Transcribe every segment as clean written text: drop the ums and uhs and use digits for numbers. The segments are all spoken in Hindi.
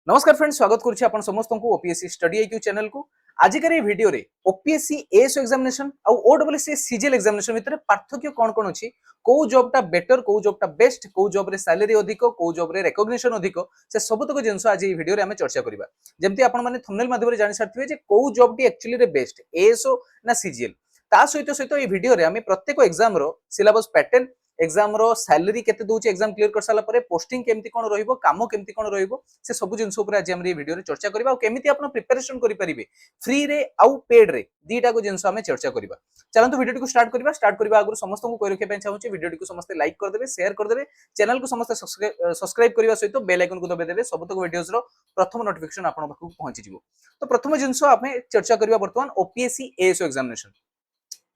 नमस्कार फ्रेंड्स, स्वागत करुच्ची आपण समस्त को ओपीएससी स्टडी आईक्यू चैनल को। आजिकार ये वीडियो रे ओपीएससी एएसओ एग्जामिनेशन और ओडब्ल्यूएससी सीजीएल एग्जामिनेशन भितर पार्थक्य कोन कोन अछि, को जॉबटा बेटर, को जॉबटा बेस्ट, को जॉब रे सैलरी अधिक, को जॉब रे रिकॉग्निशन अधिक, से सब तक जिंस आज ये वीडियो रे हमें चर्चा करिबा। जेमति आपण माने थंबनेल माध्यम रे जानि सारथिबे जे को जॉब टी एक्चुअली रे बेस्ट, एएसओ ना सीजीएल। ता सहित सहित ये वीडियो रे हमें प्रत्येक एग्जाम रो सिलेबस पैटर्न, एग्जाम रो सैलरी केते दोचे, एग्जाम क्लियर कर साला परे पोस्टिंग केमति कोन रहइबो, काम केमति कोन रहइबो, से सब जिंस ऊपर आज हम वीडियो रे चर्चा करबा। केमिति आपण प्रिपरेशन करि परिबे फ्री रे आउ पेड रे, दीटा को जिंस हमें चर्चा करबा। चलंतु वीडियो को स्टार्ट करबा आगु समस्त को कहि रखे पे चाहूची वीडियो को समस्त लाइक कर देबे, शेयर कर देबे, चैनल को समस्त सब्सक्राइब करबा सहित बेल आइकन को दबे देबे, सब तक वीडियोस रो प्रथम नोटिफिकेशन आपण पाखु पहुंची जिवो। तो प्रथम जिंस हमें चर्चा करबा वर्तमान ओपीएससी एएसओ एग्जामिनेशन।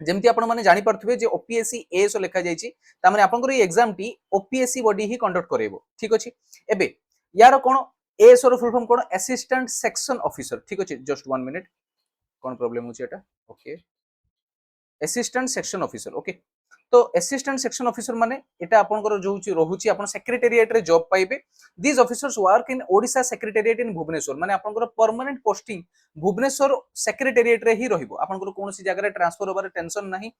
जेमति आपण माने जानि पारथुबे जे ओपीएससी एएसओ लेखा जायछि, ता माने आपनकर ए एग्जाम टी ओपीएससी बॉडी ही कंडक्ट करेबो। ठीक अछि, एबे यार कोन एएसओ रो फुल फॉर्म कोन, असिस्टेंट सेक्शन ऑफिसर। ठीक अछि, जस्ट 1 मिनिट, कोन प्रॉब्लम होछि एटा। Okay, assistant section officer. Okay, तो असिस्टेंट सेक्शन ऑफिसर माने एटा आपनकर जो रहुछि, आपन सेक्रेटेरिएट रे जॉब पाइबे। This officers work in Odisha secretariat in Bhubaneswar, माने आपनकर परमानेंट पोस्टिंग भुवनेश्वर सेक्रेटेरिएट रे ही रहिबो। आपनकर कोनोसी जगह रे ट्रांसफर होबार टेंशन नाही।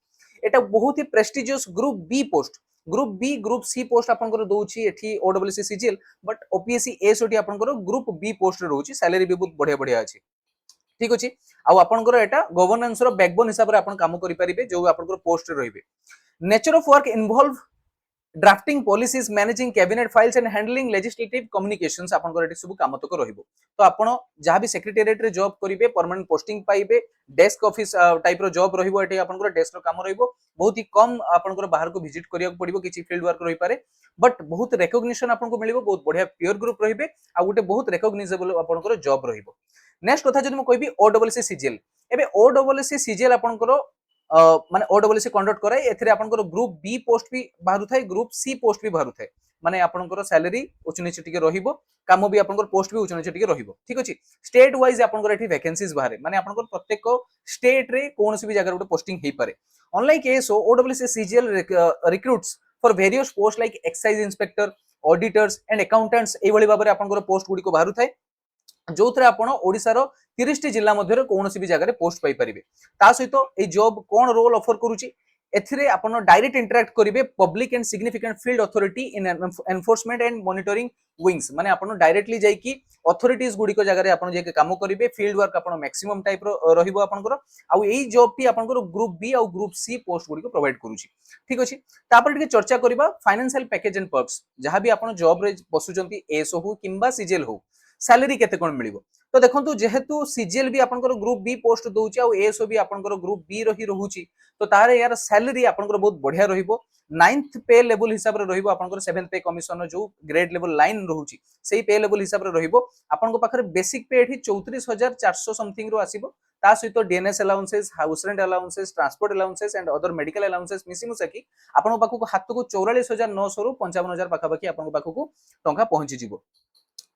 एटा बहुत ही prestigious group B post, group B group C post आपनकर दोछि एठी ओडब्ल्यूसी सीजीएल, बट ओपीएससी एएसओटी आपनकर ग्रुप बी पोस्ट रे रहुछि। सैलरी भी बहुत बढ़िया बढ़िया अछि। ठीक अछि, आ आपनकर एटा गवर्नेंस रो बैकबोन हिसाब रे आपन काम करि परिबे, जो आपनकर पोस्ट रे रहिबे। Nature of work involve drafting policies, managing cabinet files and handling legislative communications. आपनकर एटी सब काम तक रहिबो। तो आपण जहां भी सेक्रेटेरिएट रे जॉब करिवे, परमानेंट पोस्टिंग पाइबे, डेस्क ऑफिस टाइप रो जॉब रहिबो। एटी आपनकर डेस्क रो काम रहिबो। बहुत ही कम आपनकर बाहर को विजिट करिया पड़िबो, किछि फील्ड वर्क रहि पारे, बट बहुत रिकॉग्निशन आपनको मिलिबो। बहुत बढ़िया पीयर ग्रुप रहिबे, आ गुटे बहुत रिकॉग्नाइजेबल आपनकर जॉब रहिबो। नेक्स्ट कथा जदि म कहबी ओडब्ल्यूसी सीजीएल। एबे ओडब्ल्यूसी सीजीएल आपनकर माने ओडब्ल्यूसी कंडक्ट कराय। एथिरे आपनकर ग्रुप बी पोस्ट भी बाहरु थाय, ग्रुप सी पोस्ट भी बाहरु थाय। माने आपनकर सैलरी उच्च नीच टिके रहिबो, काम भी आपनकर पोस्ट भी उच्च नीच टिके रहिबो। ठीक अछि, स्टेट वाइज आपनकर एठी वैकेंसीज बाहरे, माने आपनकर प्रत्येक स्टेट रे कोनोसी भी जगह रे पोस्टिंग हेई पारे। Unlike ASO, OWC CGL recruits for various post like excise inspector, auditors and accountants. एई भली बाबरे आपनकर पोस्ट गुडी को बाहरु थाय, जो थरे आपण ओडिसा रो 30 टी जिल्ला मध्ये रे कोनोसी भी जगह रे पोस्ट पाई परिबे। ता सहित ए जॉब कोन रोल ऑफर करूची, एथिरे आपण डायरेक्ट इंटरैक्ट करिवे public and significant field authority in enforcement and monitoring wings. माने आपण डायरेक्टली जाई कि अथॉरिटीज गुडी को जगह रे आपण जे काम करिवे। फील्ड वर्क आपण मैक्सिमम टाइप रो रहिबो आपनकर। आ एई जॉब टी आपनकर ग्रुप बी और ग्रुप सी पोस्ट गुडी को प्रोवाइड करूची। ठीक अछि, तापर टिके चर्चा करिबा फाइनेंशियल पैकेज एंड पर्क्स। जहां भी आपण जॉब रे बसुचंती, एएसओ हो किंबा सीजीएल हो, सैलरी केते कोन मिलिबो। तो देखंतु, जेहेतु सीजीएल भी आपनकर ग्रुप बी पोस्ट दोउची आ एएसओ भी आपनकर ग्रुप बी रही रहूची, तो तारे यार सैलरी आपनकर बहुत बढ़िया रहिबो। 9th पे लेवल हिसाब रे रहिबो आपनकर 7th पे कमिशन जो ग्रेड लेवल लाइन रहूची, सेही पे लेवल हिसाब रे रहिबो। आपनको पाखरे बेसिक पे एठी 34400 समथिंग रो आसीबो। ता सहित DNS allowances, house rent allowances, transport allowances and other medical allowances मिसी मुसकी आपनको पाखको हातको 44900 रु 55000 पाखापाखी आपनको पाखको टंका पहुंची जिवो।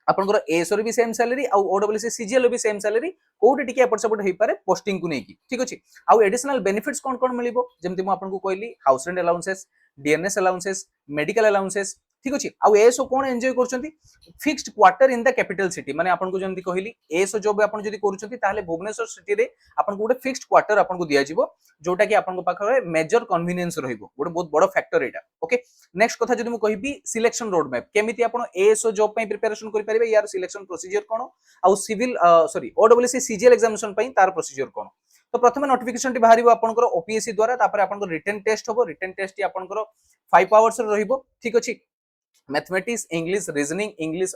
आपनकर एएसओ रे भी सेम सैलरी आ ओडब्ल्यूसी सीजीएल रे भी सेम सैलरी, कोउटे टिके एपट सपट हेई पारे पोस्टिंग को नेकी। ठीक अछि, आ एडिशनल बेनिफिट्स कोन कोन मिलिबो, जेमति म आपनको कहली house rent allowances, DNS allowances, medical allowances. ठीक अछि, आ एएसओ कोन एन्जॉय करछंती, fixed quarter in the capital city. माने आपनको जेमति कहली एएसओ जॉब आपन जदि करूछंती, ताले भुवनेश्वर सिटी रे आपनको गुटे फिक्स्ड क्वार्टर आपनको दिया जिवो, जोटा कि आपनको पाखरे मेजर कन्वीनियंस रहिबो। गुटे बहुत बड़ फैक्टर एटा। ओके, नेक्स्ट कथा जदि म कहबी सिलेक्शन रोड मैप, केमिति आपन एएसओ जॉब पई प्रिपरेशन करि परिबे, यार सिलेक्शन प्रोसीजर कोन, आ सिविल सॉरी ओडब्ल्यूसी सीजीएल एग्जामिनेशन पई तार प्रोसीजर कोन। तो प्रथमे नोटिफिकेशन टी बाहरिबो आपनकर ओपीएससी द्वारा, तापर आपनकर रिटन टेस्ट होबो। रिटन टेस्ट टी आपनकर 5 आवर्स रे रहिबो। ठीक अछि, mathematics, English, reasoning, English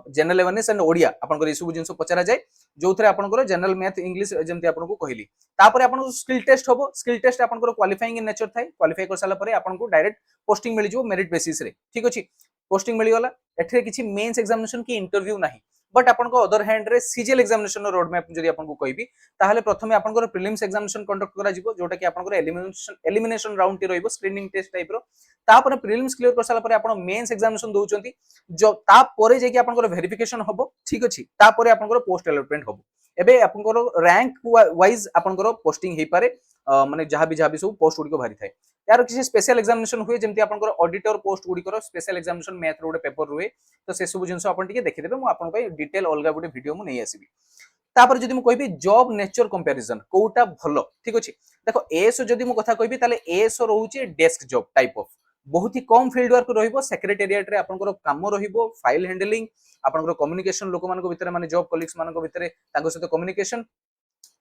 general awareness and Odia आपनकर ई सब जिंस पचरा जाय, जो थरे आपनकर जनरल मैथ, इंग्लिश जेमति आपनको कहली। तापर आपनको स्किल टेस्ट होबो। स्किल टेस्ट आपनकर क्वालिफाइंग इन नेचर थाय। क्वालिफाई कर साला परे आपनको डायरेक्ट पोस्टिंग मिल जिवो मेरिट बेसिस रे। ठीक अछि, पोस्टिंग मिली गला। एठरे किछि मेंस एग्जामिनेशन की इंटरव्यू नाही, बट आपनको अदर हैंड रे सीजीएल एग्जामिनेशन रो रोड मैप जदि आपनको कहबी, ताहाले प्रथमे आपनकर प्रीलिम्स एग्जामिनेशन कंडक्ट करा जिवो, जोटा कि आपनकर एलिमिनेशन राउंड टी रहइबो, स्क्रीनिंग टेस्ट टाइप रो। तापर प्रीलिम्स क्लियर कर साला परे आपण मेंस एग्जामिनेशन दोउचंती, जो तापर जे कि आपनकर वेरिफिकेशन होबो। ठीक अछि, तापर आपनकर पोस्ट अलॉटमेंट होबो। एबे आपनकर रैंक वाइज आपनकर पोस्टिंग हेई पारे। माने जहाँ भी सब पोस्ट गुड़ी बाहरी थाए यार किसी स्पेशल एग्जामिनेशन हुए जमी आप ऑडिटर पोस्ट गुड़िकर स्पेशल एग्जामिनेशन मैथ रोटे पेपर रुए तो से सब जिन आप देखिदेवे मुझे डिटेल अलग गोटे वीडियो मुझे आसबि तापर जदि मु कहबी जॉब नेचर कंपैरिजन कोउटा भलो ठीक अछि देखो एएसओ जदि मु कथा कहबी ताले एएसओ रहउची डेस्क जॉब टाइप ऑफ बहुत ही कम फील्ड वर्क रहिबो सेक्रेटेरिएट रे आपनकर काम रहिबो फाइल हैंडलिंग आपनकर कम्युनिकेशन लोक मानको भितरे माने जॉब कलीग्स मानको भितरे ताको सहित कम्युनिकेशन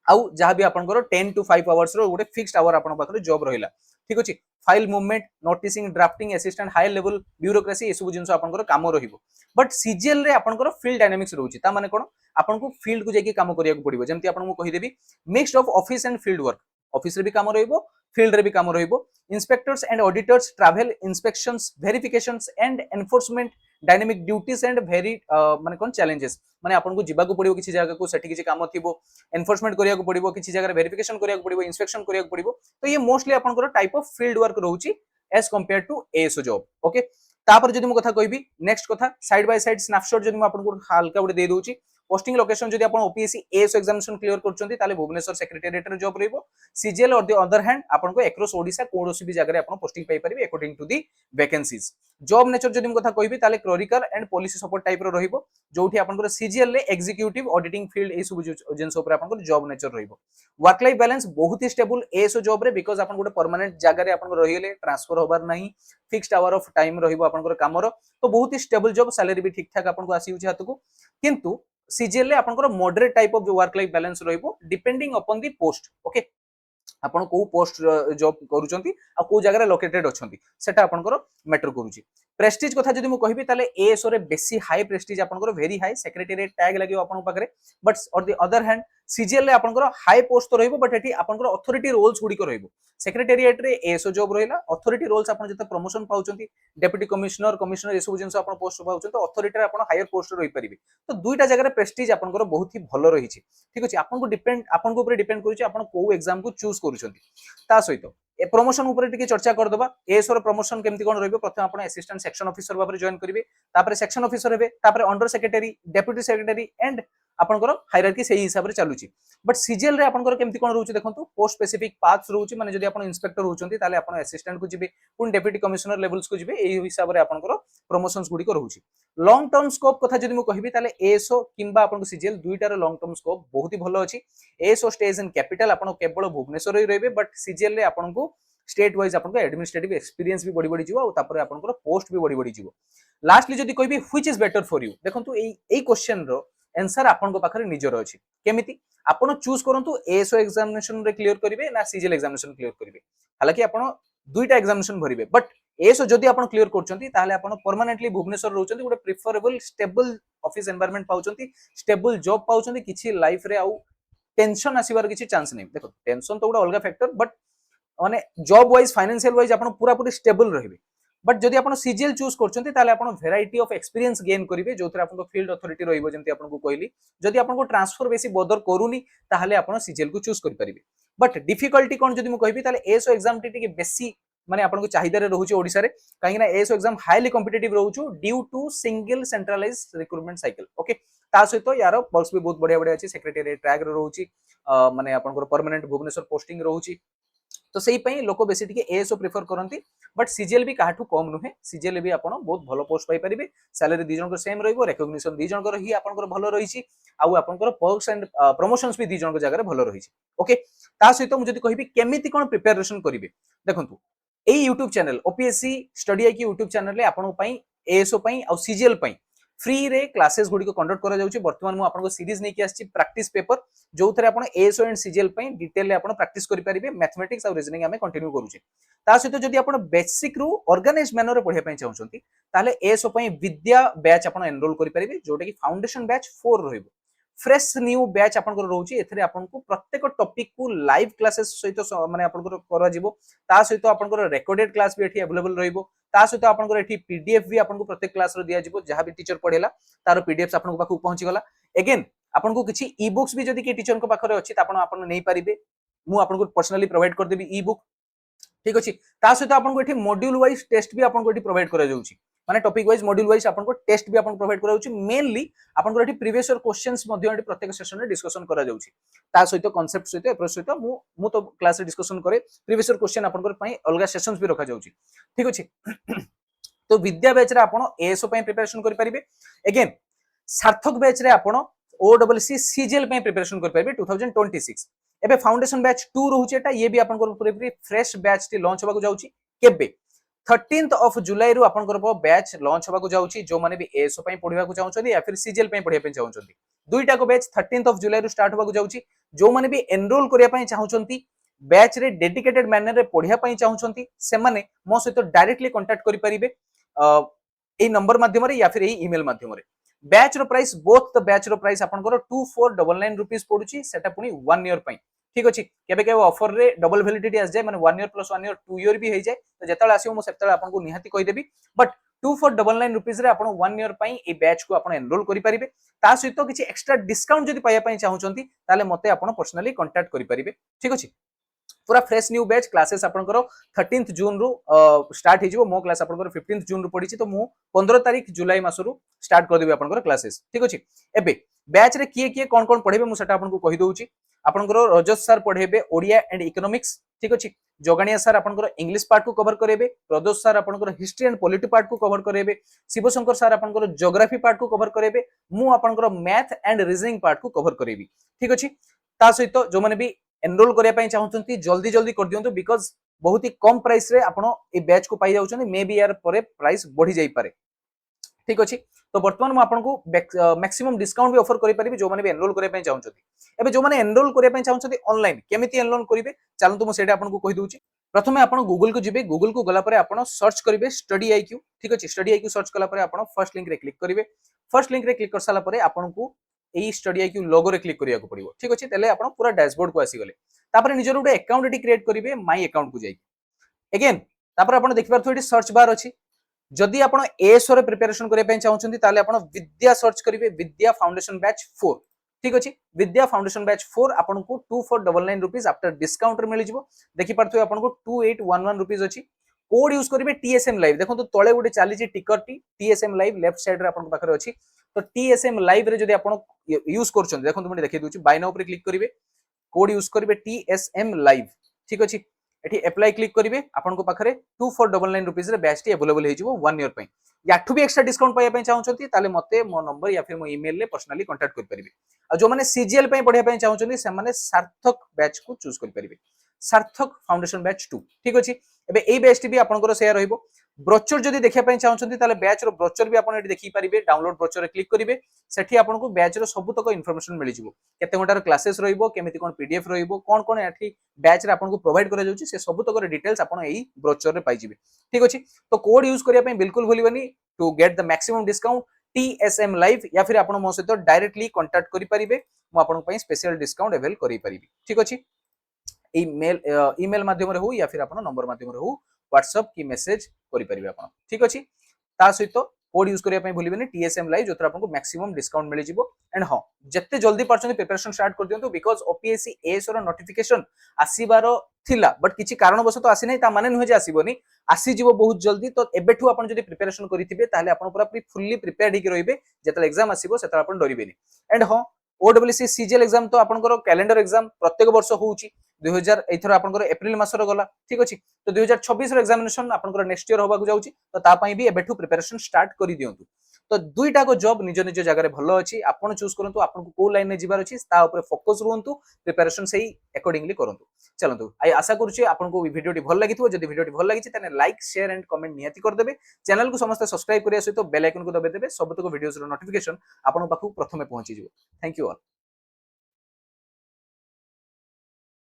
आउ जहाँ भी आपनकर 10 to 5 आवर्स रो गोटे फिक्स्ड आवर आपन पाखरे जॉब रहिला ठीक अछि file movement noticing drafting assistant high level bureaucracy ए सब जिंस आपनकर काम रहिबो बट सीजीएल रे आपनकर फील्ड डायनामिक्स रहउची ता माने कोन आपनको फील्ड को जाके काम करिया पड़िबो जेमति आपन मु कहि देबी mixed of office and field work office रे भी काम रहिबो फील्ड रे भी काम रहिबो inspectors and auditors travel inspections verifications and enforcement dynamic duties and very माने कोन चैलेंजेस माने आपन को जिबा को पड़िबो किछि जगह को सेठी किछि काम थिबो एनफोर्समेंट करिया को पड़िबो किछि जगह वेरिफिकेशन करिया को पड़िबो इंस्पेक्शन करिया को पड़िबो तो ये मोस्टली आपन को टाइप ऑफ फील्ड वर्क रहउची as compare to ASO job okay तापर जदि मु कथा कहबी नेक्स्ट कथा साइड बाय साइड स्नैपशॉट जदि मु आपन को हल्का उडे दे दोची पोस्टिंग लोकेशन जदि आपण ओपीएससी एएसओ एग्जामिनेशन क्लियर करचंती ताले भुवनेश्वर सेक्रेटेरिएट रे जॉब रहइबो CGL on the other hand आपण को एक्रॉस ओडिसा कोनोसी भी जगह रे आपण पोस्टिंग पाई परिबे according to the vacancies job nature जदि म कथा कहबी ताले clerical and policy support type रो रहिबो जोठी आपण को सीजीएल रे एग्जीक्यूटिव ऑडिटिंग फील्ड ए सब जेंस ऊपर आपण को जॉब नेचर रहिबो वर्क लाइफ बैलेंस बहुत ही स्टेबल एएसओ जॉब रे बिकॉज़ आपण गोटे परमानेंट जगह रे आपण को रहिले ट्रांसफर होबार नाही फिक्स्ड आवर ऑफ टाइम रहिबो आपण को काम रो तो बहुत ही स्टेबल जॉब सैलरी भी ठीक ठाक आपण को आसी होची हाथ को किंतु सीजीएल रे आपनकर moderate type of work life balance रहिबो depending upon the post okay आपण को पोस्ट जॉब करूचंती आ को जगह रे लोकेटेड अछंती सेटा आपनकर मैटर करूची प्रेस्टीज कथा जदि मु कहबी ताले एएसओ रे बेसी हाई प्रेस्टीज आपनकर वेरी हाई सेक्रेटेरिएट टैग लागियो आपन पाखरे but on the other hand CGL रे आपनकर हाई पोस्ट तो रहिबो बट एठी आपनकर अथॉरिटी रोल्स गुडी को रहिबो सेक्रेटेरिएट रे एएसओ जॉब रहिला अथॉरिटी रोल्स आपन जते प्रमोशन पाउचंती डेप्यूटी कमिश्नर कमिश्नर ए सब जिंस आपन पोस्ट पाउचंती तो अथॉरिटी रे आपन हायर पोस्ट रहि परिबे तो दुईटा जगह रे प्रेस्टीज आपनकर बहुत ही भलो रहिछि ठीक अछि आपन को डिपेंड आपन को ऊपर डिपेंड करूछि आपन को एग्जाम को चूज करूछंती ता सहित ए प्रमोशन ऊपर टिके चर्चा कर दबा एएसओ रो प्रमोशन केमति कोन रहबे प्रथम आपन असिस्टेंट सेक्शन ऑफिसर बारे जॉइन करिवे तापर सेक्शन ऑफिसर हेबे तापर under secretary deputy secretary and आपनकर हायरार्की सेही हिसाब रे चालुची बट सीजीएल रे आपनकर केमति कोन रहउची देखंतु पोस्ट स्पेसिफिक पाथ्स रहउची माने जदि आपन इंस्पेक्टर होउचंती ताले आपन असिस्टेंट को जिबे पुन डेप्यूटी कमिश्नर लेवल्स को जिबे एही हिसाब रे आपनकर प्रमोशंस गुडी को रहउची लॉन्ग टर्म स्कोप कथा जदि मु कहबी ताले एएसओ किंबा आपन सीजीएल दुईटार लॉन्ग टर्म स्कोप बहुत ही भलो अछि एएसओ स्टेज इन कैपिटल आपन केवल भुवनेश्वर रे रहबे बट सीजीएल रे आपन को स्टेट वाइज आपन को एडमिनिस्ट्रेटिव एक्सपीरियंस भी बड़ी बड़ी जीवो और तापर आपन को पोस्ट भी बड़ी बड़ी जीवो लास्टली जदि कहबी which is better for you देखंतु एई क्वेश्चन रो आंसर आपन को पाखरे निजर अछि केमिति आपन चूज करंतु एएसओ एग्जामिनेशन रे क्लियर करिवे ना सीजीएल एग्जामिनेशन क्लियर करिवे हालांकि आपन दुईटा एग्जामिनेशन भरिवे बट एएसओ जदि आपन क्लियर करचंती ताले आपन परमानेंटली भुवनेश्वर रहउचंती गोटे प्रिफरेबल स्टेबल ऑफिस एनवायरनमेंट पाउचंती स्टेबल जॉब पाउचंती किछि लाइफ रे आउ टेंशन आसीबार किछि चांस नै देखो टेंशन तो गोटे अलग फैक्टर बट माने जॉब वाइज फाइनेंशियल वाइज आपन पूरा पूरी स्टेबल रहिबे बट जदि आपन सीजीएल चूज करचंती ताले आपन वैरायटी ऑफ एक्सपीरियंस गेन करिवे जोथरे आपन को फील्ड अथॉरिटी रहिबो जेंति आपन को कहली जदि आपन को ट्रांसफर बेसी बदर करूनी ताले आपन सीजीएल को चूज करि परिबे बट डिफिकल्टी कोन जदि मु कहबी ताले एएसओ एग्जाम टी बेसी माने आपन को चाहिदा रे रहउची ओडिसा रे काहेकि ना एएसओ एग्जाम हाईली कॉम्पिटिटिव रहउछु due to single centralised recruitment cycle okay ता सहित यार पर्क्स भी बहुत बढ़िया बढ़िया अछि सेक्रेटेरिएट ट्रैक रे रहउची माने आपन को परमानेंट भुवनेश्वर पोस्टिंग रहउची तो सही पई लोक बेसी टिके एएसओ प्रेफर करंती बट सीजीएल भी काहाठू कम नुहे सीजीएल भी आपण बहुत भलो पोस्ट पाई परिबे सैलरी दी जन को सेम रहइबो रिकॉग्निशन दी जन को रही आपण को भलो रहिछि आउ आपण को पर्क्स एंड प्रमोशंस भी दी जन को जगह रे भलो रहिछि ओके ता सहित मु जदी कहिबी केमिति कोन प्रिपरेशन करिवे देखंतु एई YouTube चैनल ओपीएससी स्टडी आई की YouTube चैनल रे आपण पई एएसओ पई आ सीजीएल पई फ्री रे क्लासेस गुडी को कंडक्ट करा जाउची वर्तमान मु आपन को सीरीज नै कि आछि प्रैक्टिस पेपर जो थरे आपन एएसओ एंड सीजीएल पई डिटेल रे आपन प्रैक्टिस करि परिबे मैथमेटिक्स और रीजनिंग हमें कंटिन्यू करूचे ता सहित जदी आपन बेसिक रु ऑर्गेनाइज्ड मैनर रे पढिया पई चाहउचंती ताले एएसओ पई विद्या बैच आपन एनरोल करि परिबे जोटा कि फाउंडेशन बैच 4 रहइबो फ्रेश न्यू बैच आपन को रहउची एथरे आपन को प्रत्येक टॉपिक को लाइव क्लासेस सहित माने आपन को करा जिवो ता सहित आपन को रिकॉर्डेड क्लास भी एठी अवेलेबल रहइबो ता सहित आपन को एठी पीडीएफ भी आपन को प्रत्येक क्लास रो दिया जिवो जहां भी टीचर पढेला तार पीडीएफ आपन को पाखु पहुंची गला अगेन आपन को किछि ई बुक्स भी जदी के टीचर को पाखरे अछि त आपन नै परिबे मु आपन को पर्सनली प्रोवाइड कर देबी ई बुक ठीक अछि ता सहित आपन को एठी मॉड्यूल वाइज टेस्ट भी आपन को एठी प्रोवाइड करा जाउची माने टॉपिक वाइज मॉड्यूल वाइज आपनको टेस्ट भी आपन प्रोवाइड करा जाउची मेनली आपनको एठी प्रीवियस ईयर क्वेश्चंस मध्ये एठी प्रत्येक सेशन रे डिस्कशन करा जाउची ता सहित कांसेप्ट सहित अप्रोच सहित मु तो क्लास रे डिस्कशन करे प्रीवियस ईयर क्वेश्चन आपन पई अलगा सेशंस भी रखा जाउची ठीक अछि तो विद्या बैच रे आपन एएसओ पई प्रिपरेशन करि परिबे अगेन सार्थक बैच रे आपन ओडब्ल्यूसी सीजीएल पई प्रिपरेशन करि परिबे 2026 एबे फाउंडेशन बैच 2 रहउची एटा ये भी आपन पूरी फ्रेश बैच टी लॉन्च होबा जाउची केबे 13th ऑफ जुलाई रु आपन बैच लॉन्च होबा जाउची जो माने भी एएसओ पई पढिबा को चाहउछथि या फिर सीजीएल पई पढिबा पई चाहउछथि दुईटा को बैच 13th ऑफ जुलाई रु स्टार्ट होबा जाउची जो माने भी एनरोल करिया पई चाहउछथि बैच रे डेडिकेटेड मैनर रे पढिया पई चाहउछथि से माने मो सहित डायरेक्टली कांटेक्ट करि परिबे ए नंबर माध्यम रे या फिर ए ईमेल माध्यम रे बैच रो प्राइस बोथ द बैच रो प्राइस आपन 2499 रुपीस पडुची सेटा पुनी 1 ईयर पई ठीक अछि केबे केबे ऑफर रे डबल वैलिडिटी आस जाय माने 1 ईयर प्लस 1 ईयर 2 ईयर भी हे जाय तो जेतल आसीओ मो सेतल आपन को निहाती कहि देबी बट 2499 रुपीस रे आपन 1 ईयर पई ए बैच को आपन एनरोल करि परिबे ता सहित किछि एक्स्ट्रा डिस्काउंट जदि पाया पई चाहउचंती ताले मते आपन पर्सनली कांटेक्ट करि परिबे ठीक अछि पूरा फ्रेश न्यू बैच क्लासेस आपनकर 13th जून रु स्टार्ट हे जिवो मो क्लास आपनकर 15th जून रु पडिछि तो मु 15 तारिख जुलाई मास रु स्टार्ट कर देबे आपनकर क्लासेस ठीक अछि एबे बैच रे किए कोन कोन पढेबे मु सेटा आपन को कहि दोउची आपनकर रजत सर पढेबे ओडिया एंड इकोनॉमिक्स ठीक अछि जोगानिया सर आपनकर इंग्लिश पार्ट को कवर करेबे प्रदोष सर आपनकर हिस्ट्री एंड पॉलिटी पार्ट को कवर करेबे शिवशंकर सर आपनकर ज्योग्राफी पार्ट को कवर करेबे मु आपनकर मैथ एंड रीजनिंग पार्ट को कवर करेबी ठीक अछि ता सहित जो माने भी एनरोल करिया पई चाहउछंती जल्दी जल्दी कर दियंतु बिकॉज़ बहुत ही कम प्राइस रे आपण ए बैच को पाई जाउछंती मे बी यार परे प्राइस बढ़ी जाई पारे ठीक अछि तो वर्तमान म आपन को मैक्सिमम डिस्काउंट भी ऑफर करि परिबे जो माने भी एनरोल करिया पई चाहउछंती एबे जो माने एनरोल करिया पई चाहउछंती ऑनलाइन केमिति एनरोल करिवे चलंतु म सेटा आपन को कहि दोउची प्रथमे आपन गूगल को जिबे गूगल को गला परे आपन सर्च करिवे स्टडी आईक्यू ठीक अछि स्टडी आईक्यू सर्च कला परे आपन फर्स्ट लिंक रे क्लिक करिवे फर्स्ट लिंक रे क्लिक कर साला परे आपन को एई स्टडी आईक्यू लोगो रे क्लिक करिया को पड़िबो ठीक अछि तले आपन पूरा डैशबोर्ड को आसी गले तापर निजर उडे अकाउंट एटी क्रिएट करिवे माय अकाउंट को जाई अगेन तापर आपन देखि पारथो एटी सर्च बार अछि जदि आपन एएसओ रे प्रिपरेशन करिया पय चाहउछंती ताले आपन विद्या सर्च करिवे विद्या फाउंडेशन बैच 4 ठीक अछि विद्या फाउंडेशन बैच 4 आपन को 2499 रुपीस आफ्टर डिस्काउंट रे मिलि जिवो देखि पारथो आपन को 2811 रुपीस अछि कोड यूज करिवे टीएसएम लाइव देखो तो तळे उडे चाली छि टिकर T TSM live left side रे आपन को पाखरे अछि तो टीएसएम लाइव रे जदि आपन यूज करछन देखो तो मने देखि दोछि बाय नाउ पर क्लिक करिवे कोड यूज करिवे टीएसएम लाइव ठीक अछि एठी अप्लाई क्लिक करिवे आपन को पाखरे 2499 रुपीस रे बैच टी अवेलेबल हे जिवो 1 ईयर पई याठु भी एक्स्ट्रा डिस्काउंट पाया पई चाहउछंती ताले मते मो नंबर या फिर मो ईमेल ले पर्सनली कांटेक्ट कर परिबे आ जो माने सीजीएल पई पढिया पई चाहउछंती से माने सार्थक बैच को चूज कर परिबे सार्थक फाउंडेशन बैच 2 ठीक अछि एबे एई बैच टी भी आपन को शेयर रहइबो ब्रोचर जदि देखिया पई चाहउछंती ताले बैच रो ब्रोचर भी आपन एठी देखि परिबे डाउनलोड ब्रोचर रे क्लिक करिवे सेठी आपन को बैच रो सब तक इंफॉर्मेशन मिलि जिवो केते घंटा रो क्लासेस रहइबो केमिति कोन पीडीएफ रहइबो कोन एठी बैच रे आपन को प्रोवाइड करा जाउची से सब तक रे डिटेल्स आपन एई ब्रोचर रे पाई जिवे ठीक अछि तो कोड यूज करिया पई बिल्कुल भूलिबनी to get the maximum discount TSM live या फिर आपन मो सहित डायरेक्टली कांटेक्ट करि परिबे मो आपन पई स्पेशल डिस्काउंट अवेल करि परिबी ठीक अछि ईमेल माध्यम रे हो या फिर आपन नंबर माध्यम रे हो व्हाट्सएप की मेसेज करि परिबे आपन ठीक अछि ता सहित कोड यूज करिया पई भूलिबेनी टीएसएम लाइव जोतर आपन को मैक्सिमम डिस्काउंट मिलि जिवो एंड हां जत्ते जल्दी परछन प्रिपरेशन स्टार्ट कर दियंतु बिकॉज़ ओपीएससी एएसओ रो नोटिफिकेशन आसीबारो थिला बट किछि कारणवश तो आसी नै ता माने नुहे जे आसीबोनी आसी जिवो बहुत जल्दी तो एबेठु आपन जदि प्रिपरेशन करिथिबे ताले आपन पूरा फुल्ली प्रिपेयर्ड हिक रहिबे जेतल एग्जाम आसीबो सेतल आपन डरिबेनी एंड हां ओडब्ल्यूसी सीजीएल एग्जाम तो आपनकर कैलेंडर एग्जाम प्रत्येक वर्ष होउची 2000 एथर आपनकर एप्रिल मासर गला ठीक अछि तो 2026 रो एग्जामिनेशन आपनकर नेक्स्ट ईयर होबा को जाउची तो ता पई भी एबेठु प्रिपरेशन स्टार्ट करि दियंतु तो दुईटा को जॉब निज निज जगह रे भलो अछि आपन चूज करंतु आपन को को लाइन ने जिबार अछि ता ऊपर फोकस रहंतु प्रिपरेशन सही अकॉर्डिंगली करंतु चलंतु आई आशा करूची आपन को वीडियोटी भल लागिथिबो जदि वीडियोटी भल लागिछि तने लाइक शेयर एंड कमेंट नियति कर देबे चैनल को समस्त सब्सक्राइब करिया सहित बेल आइकन को दबे देबे सब तक वीडियोस रो नोटिफिकेशन आपन पाखु प्रथमे पहुंची जिवो थैंक यू ऑल